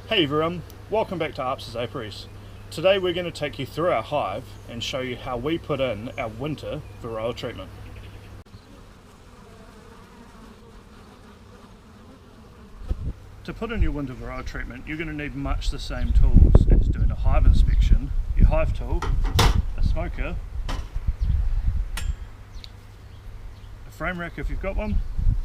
Hey everyone, welcome back to Arps' Apiaries. Today we're going to take you through our hive and show you how we put in our winter varroa treatment. To put in your winter varroa treatment, you're going to need much the same tools as doing a hive inspection: your hive tool, a smoker, a frame rack if you've got one,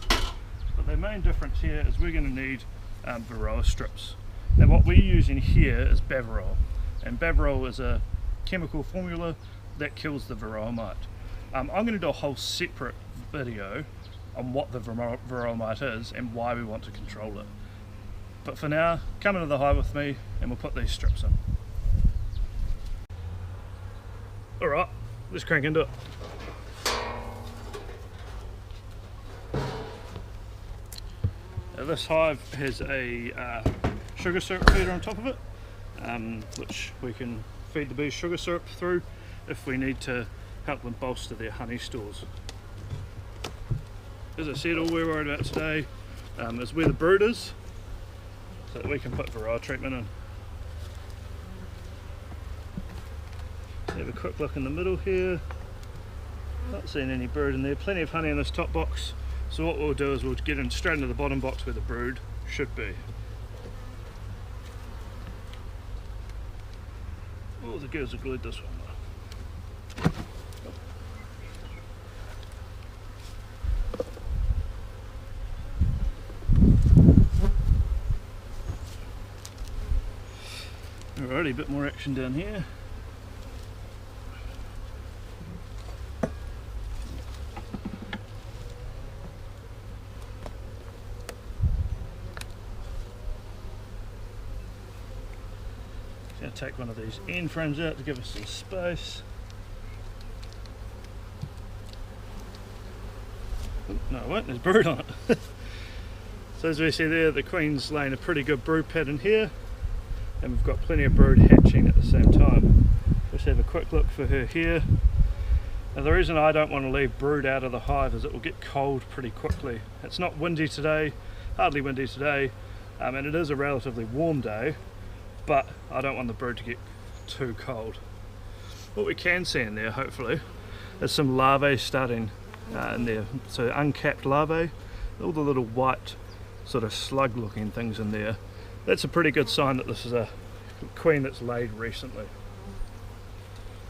but the main difference here is we're going to need varroa strips. Now what we're using here is Beverol, and Beverol is a chemical formula that kills the varroa mite. I'm going to do a whole separate video on what the varroa mite is and why we want to control it. But for now, come into the hive with me and we'll put these strips in. Alright, let's crank into it. Now this hive has a sugar syrup feeder on top of it, which we can feed the bees sugar syrup through if we need to help them bolster their honey stores. As I said, all we're worried about today is where the brood is, so that we can put varroa treatment in. Have a quick look in the middle here. Not seeing any brood in there. Plenty of honey in this top box. So what we'll do is we'll get in straight into the bottom box where the brood should be. Oh, the girls have glued this one though. Alrighty, a bit more action down here. Going to take one of these end frames out to give us some space. No, it won't, there's brood on it. So as we see there, the queen's laying a pretty good brood pattern here, and we've got plenty of brood hatching at the same time. Let's have a quick look for her here. Now the reason I don't want to leave brood out of the hive is it will get cold pretty quickly. It's not windy today, hardly windy today, and it is a relatively warm day, but I don't want the brood to get too cold. What we can see in there, hopefully, is some larvae starting in there. So uncapped larvae, all the little white sort of slug looking things in there. That's a pretty good sign that this is a queen that's laid recently.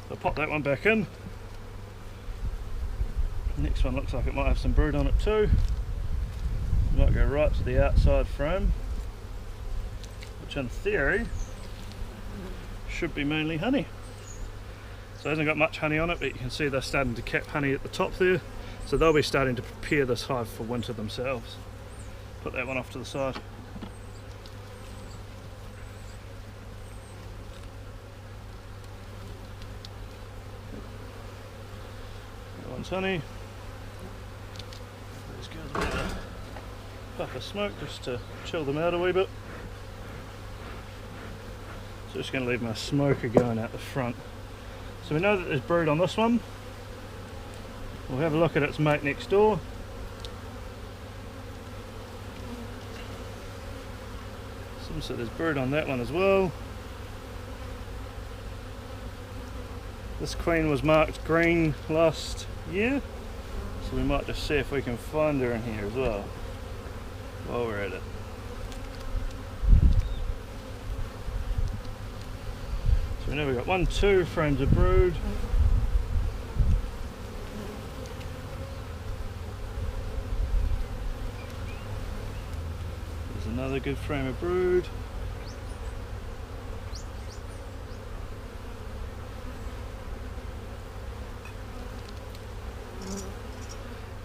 I'll pop that one back in. Next one looks like it might have some brood on it too. Might go right to the outside frame, which in theory should be mainly honey. So it hasn't got much honey on it, but you can see they're starting to cap honey at the top there, so they'll be starting to prepare this hive for winter themselves. Put that one off to the side. That one's honey. These guys a bit of a puff of smoke just to chill them out a wee bit. So just going to leave my smoker going out the front. So we know that there's brood on this one. We'll have a look at its mate next door. Seems that there's brood on that one as well. This queen was marked green last year, so we might just see if we can find her in here as well while we're at it. So we know we've got 2 frames of brood. There's another good frame of brood.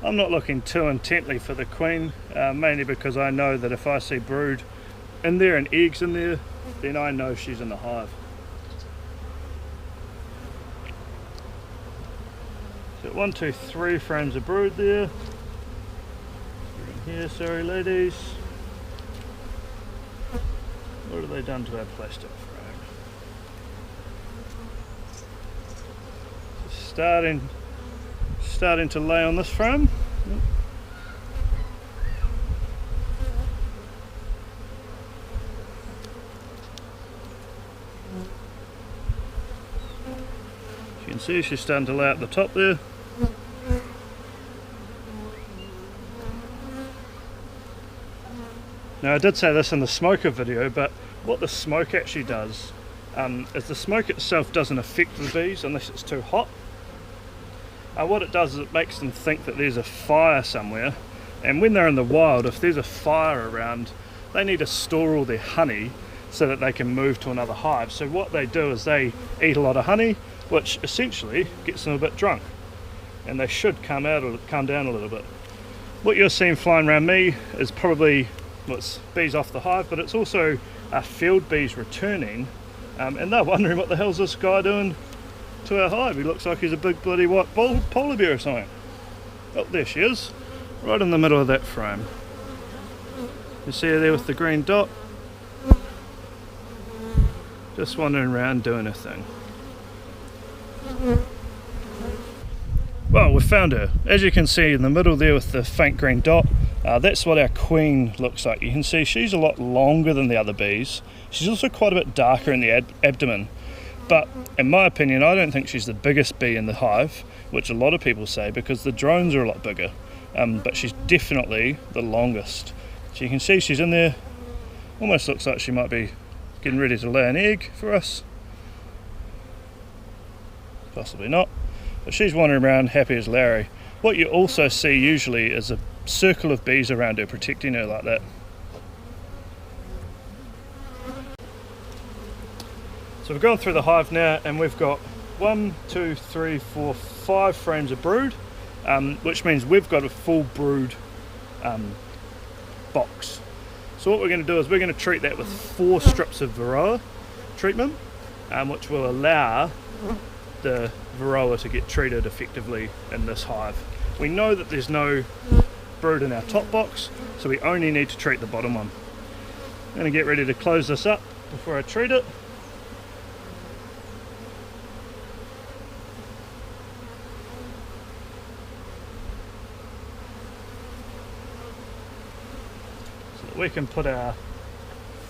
I'm not looking too intently for the queen, mainly because I know that if I see brood in there and eggs in there, then I know she's in the hive. So 1, 2, 3 frames of brood there. In here, sorry ladies. What have they done to our plastic frame? So starting to lay on this frame. can see she's starting to lay out the top there. Now I did say this in the smoker video, but what the smoke actually does is the smoke itself doesn't affect the bees unless it's too hot. What it does is it makes them think that there's a fire somewhere, and when they're in the wild, if there's a fire around, they need to store all their honey so that they can move to another hive. So what they do is they eat a lot of honey, which essentially gets them a bit drunk, and they should calm down a little bit. What you're seeing flying around me is probably it's bees off the hive, but it's also field bees returning, and they're wondering what the hell's this guy doing to our hive. He looks like he's a big bloody white polar bear or something. Oh, there she is, right in the middle of that frame. You see her there with the green dot, just wandering around doing her thing. Well, we found her. As you can see in the middle there with the faint green dot, that's what our queen looks like. You can see she's a lot longer than the other bees. She's also quite a bit darker in the abdomen. But in my opinion, I don't think she's the biggest bee in the hive, which a lot of people say, because the drones are a lot bigger. But she's definitely the longest. So you can see she's in there. Almost looks like she might be getting ready to lay an egg for us. Possibly not. But she's wandering around happy as Larry. What you also see usually is a circle of bees around her protecting her like that. So we've gone through the hive now, and we've got 1, 2, 3, 4, 5 frames of brood, which means we've got a full brood box. So what we're going to do is we're going to treat that with 4 strips of varroa treatment, which will allow the varroa to get treated effectively in this hive. We know that there's no brood in our top box, so we only need to treat the bottom one. I'm going to get ready to close this up before I treat it. So that we can put our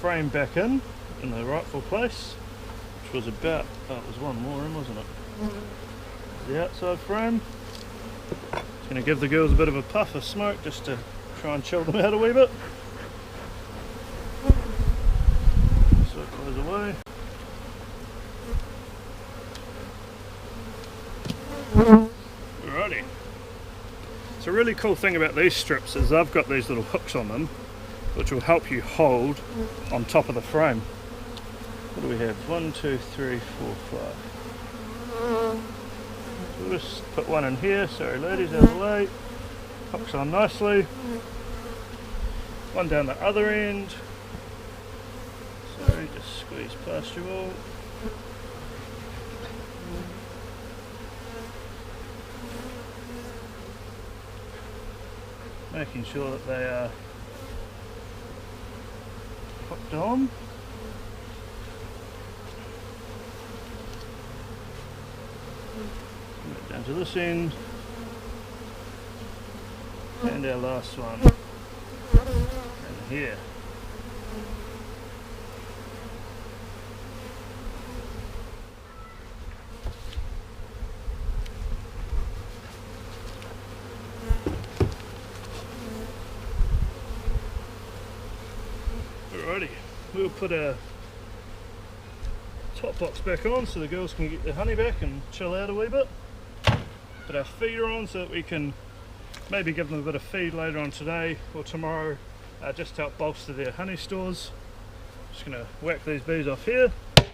frame back in the rightful place, which was about, oh, it was one more in, wasn't it? The outside frame. It's going to give the girls a bit of a puff of smoke just to try and chill them out a wee bit. So it goes away. Alrighty. So a really cool thing about these strips is they've got these little hooks on them, which will help you hold on top of the frame. What do we have? 1, 2, 3, 4, 5. So we'll just put one in here, sorry ladies, out of the way. Hooks on nicely. One down the other end. Sorry, just squeeze past you all. Making sure that they are hooked on. Down to this end, and our last one, and here. Alrighty, we'll put our top box back on so the girls can get their honey back and chill out a wee bit. Put our feeder on so that we can maybe give them a bit of feed later on today or tomorrow, just to help bolster their honey stores. Just going to whack these bees off here so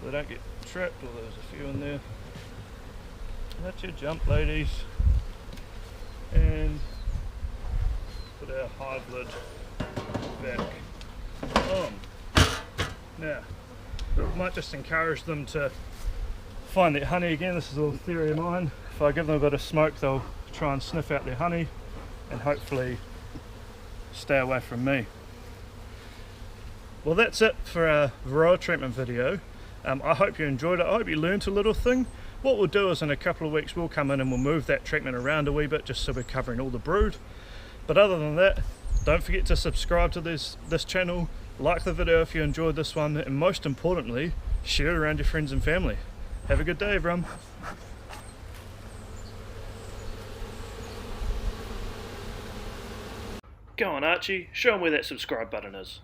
they don't get trapped. Well, there's a few in there. Let you jump, ladies, and put our hive lid back on. Now, I might just encourage them to find their honey again. This is a little theory of mine. If I give them a bit of smoke, they'll try and sniff out their honey and hopefully stay away from me. Well, that's it for our varroa treatment video. I hope you enjoyed it. I hope you learned a little thing. What we'll do is in a couple of weeks we'll come in and we'll move that treatment around a wee bit just so we're covering all the brood. But other than that, don't forget to subscribe to this channel, like the video if you enjoyed this one, and most importantly, share it around your friends and family. Have a good day, everyone. Go on, Archie, show them where that subscribe button is.